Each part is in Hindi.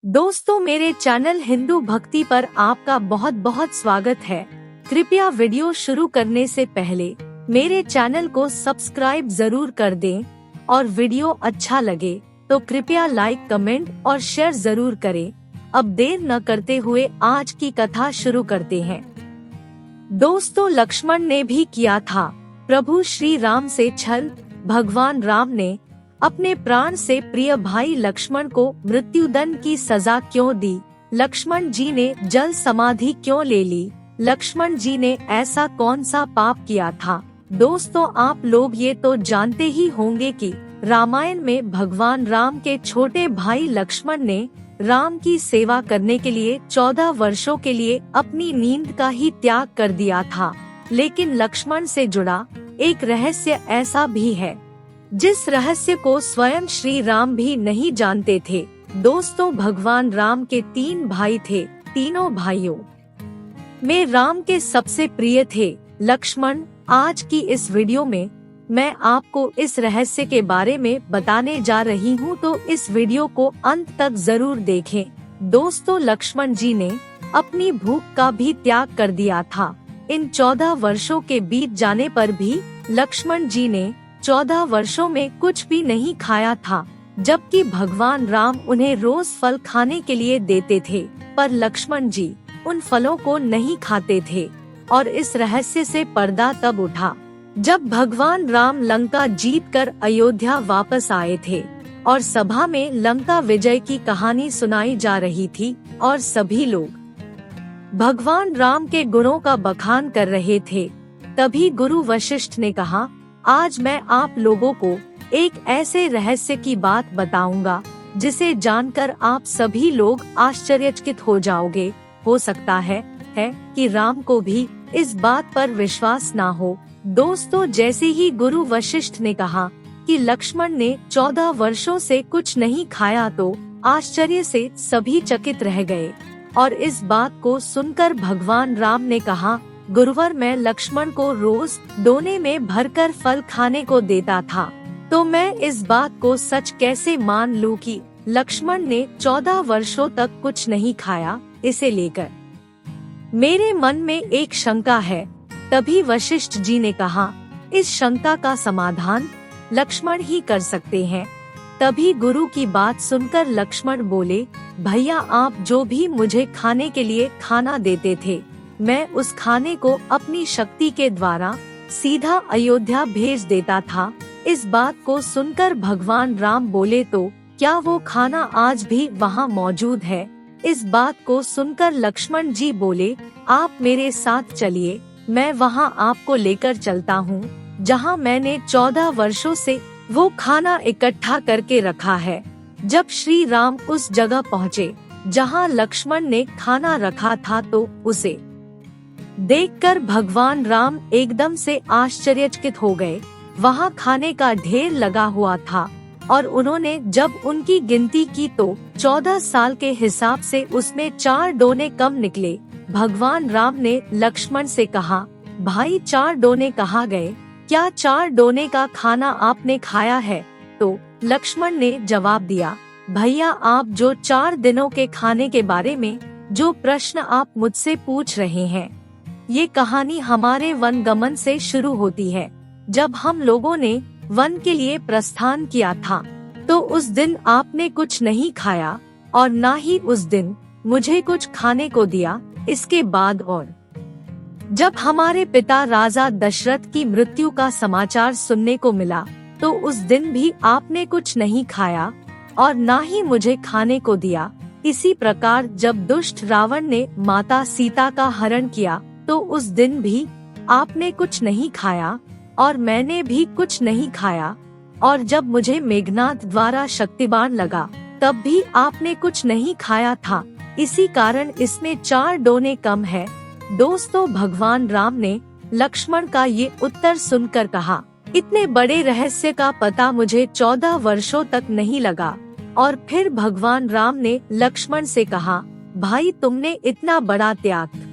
दोस्तों, मेरे चैनल हिंदू भक्ति पर आपका बहुत बहुत स्वागत है। कृपया वीडियो शुरू करने से पहले मेरे चैनल को सब्सक्राइब जरूर कर दें और वीडियो अच्छा लगे तो कृपया लाइक, कमेंट और शेयर जरूर करें। अब देर न करते हुए आज की कथा शुरू करते हैं। दोस्तों, लक्ष्मण ने भी किया था प्रभु श्री राम से छल। भगवान राम ने अपने प्राण से प्रिय भाई लक्ष्मण को मृत्युदंड की सजा क्यों दी? लक्ष्मण जी ने जल समाधि क्यों ले ली? लक्ष्मण जी ने ऐसा कौन सा पाप किया था? दोस्तों, आप लोग ये तो जानते ही होंगे कि रामायण में भगवान राम के छोटे भाई लक्ष्मण ने राम की सेवा करने के लिए 14 वर्षों के लिए अपनी नींद का ही त्याग कर दिया था। लेकिन लक्ष्मण से जुड़ा एक रहस्य ऐसा भी है जिस रहस्य को स्वयं श्री राम भी नहीं जानते थे। दोस्तों, भगवान राम के 3 भाई थे। तीनों भाइयों में राम के सबसे प्रिय थे लक्ष्मण। आज की इस वीडियो में मैं आपको इस रहस्य के बारे में बताने जा रही हूँ, तो इस वीडियो को अंत तक जरूर देखें। दोस्तों, लक्ष्मण जी ने अपनी भूख का भी त्याग कर दिया था। इन 14 वर्षों के बीत जाने पर भी लक्ष्मण जी ने 14 वर्षों में कुछ भी नहीं खाया था, जबकि भगवान राम उन्हें रोज फल खाने के लिए देते थे, पर लक्ष्मण जी उन फलों को नहीं खाते थे। और इस रहस्य से पर्दा तब उठा जब भगवान राम लंका जीतकर अयोध्या वापस आए थे और सभा में लंका विजय की कहानी सुनाई जा रही थी और सभी लोग भगवान राम के गुणों का बखान कर रहे थे। तभी गुरु वशिष्ठ ने कहा, आज मैं आप लोगों को एक ऐसे रहस्य की बात बताऊंगा जिसे जानकर आप सभी लोग आश्चर्यचकित हो जाओगे। हो सकता है कि राम को भी इस बात पर विश्वास ना हो। दोस्तों, जैसे ही गुरु वशिष्ठ ने कहा कि लक्ष्मण ने 14 वर्षों से कुछ नहीं खाया, तो आश्चर्य से सभी चकित रह गए। और इस बात को सुनकर भगवान राम ने कहा, गुरुवर, मैं लक्ष्मण को रोज दोने में भरकर फल खाने को देता था, तो मैं इस बात को सच कैसे मान लूं कि लक्ष्मण ने 14 वर्षों तक कुछ नहीं खाया। इसे लेकर मेरे मन में एक शंका है। तभी वशिष्ठ जी ने कहा, इस शंका का समाधान लक्ष्मण ही कर सकते हैं। तभी गुरु की बात सुनकर लक्ष्मण बोले, भैया, आप जो भी मुझे खाने के लिए खाना देते थे, मैं उस खाने को अपनी शक्ति के द्वारा सीधा अयोध्या भेज देता था। इस बात को सुनकर भगवान राम बोले, तो क्या वो खाना आज भी वहाँ मौजूद है? इस बात को सुनकर लक्ष्मण जी बोले, आप मेरे साथ चलिए, मैं वहाँ आपको लेकर चलता हूँ, जहाँ मैंने 14 वर्षों से वो खाना इकट्ठा करके रखा है। जब श्री राम उस जगह पहुँचे जहाँ लक्ष्मण ने खाना रखा था, तो उसे देखकर भगवान राम एकदम से आश्चर्यचकित हो गए। वहाँ खाने का ढेर लगा हुआ था और उन्होंने जब उनकी गिनती की तो 14 साल के हिसाब से उसमें 4 डोने कम निकले। भगवान राम ने लक्ष्मण से कहा, भाई, 4 डोने कहाँ गए? क्या 4 डोने का खाना आपने खाया है? तो लक्ष्मण ने जवाब दिया, भैया, आप जो 4 दिनों के खाने के बारे में जो प्रश्न आप मुझसे पूछ रहे हैं, ये कहानी हमारे वन गमन से शुरू होती है। जब हम लोगों ने वन के लिए प्रस्थान किया था, तो उस दिन आपने कुछ नहीं खाया और ना ही उस दिन मुझे कुछ खाने को दिया। इसके बाद और जब हमारे पिता राजा दशरथ की मृत्यु का समाचार सुनने को मिला, तो उस दिन भी आपने कुछ नहीं खाया और ना ही मुझे खाने को दिया। इसी प्रकार जब दुष्ट रावण ने माता सीता का हरण किया, तो उस दिन भी आपने कुछ नहीं खाया और मैंने भी कुछ नहीं खाया। और जब मुझे मेघनाद द्वारा शक्तिबाण लगा, तब भी आपने कुछ नहीं खाया था। इसी कारण इसमें 4 डोने कम है। दोस्तों, भगवान राम ने लक्ष्मण का ये उत्तर सुनकर कहा, इतने बड़े रहस्य का पता मुझे 14 वर्षों तक नहीं लगा। और फिर भगवान राम ने लक्ष्मण से कहा, भाई, तुमने इतना बड़ा त्याग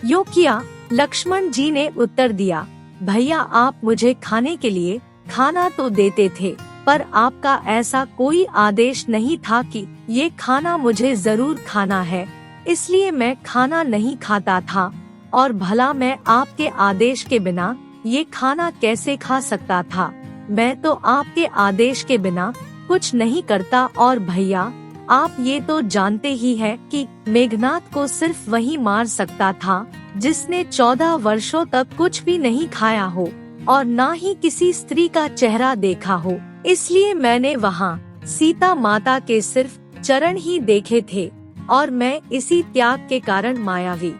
यो किया? लक्ष्मण जी ने उत्तर दिया, भैया, आप मुझे खाने के लिए खाना तो देते थे, पर आपका ऐसा कोई आदेश नहीं था कि ये खाना मुझे जरूर खाना है, इसलिए मैं खाना नहीं खाता था। और भला मैं आपके आदेश के बिना ये खाना कैसे खा सकता था? मैं तो आपके आदेश के बिना कुछ नहीं करता। और भैया, आप ये तो जानते ही हैं कि मेघनाथ को सिर्फ वही मार सकता था जिसने 14 वर्षों तक कुछ भी नहीं खाया हो और ना ही किसी स्त्री का चेहरा देखा हो। इसलिए मैंने वहाँ सीता माता के सिर्फ चरण ही देखे थे और मैं इसी त्याग के कारण मायावी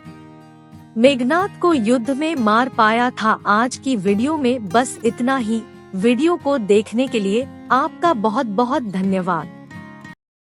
मेघनाथ को युद्ध में मार पाया था। आज की वीडियो में बस इतना ही। वीडियो को देखने के लिए आपका बहुत बहुत धन्यवाद।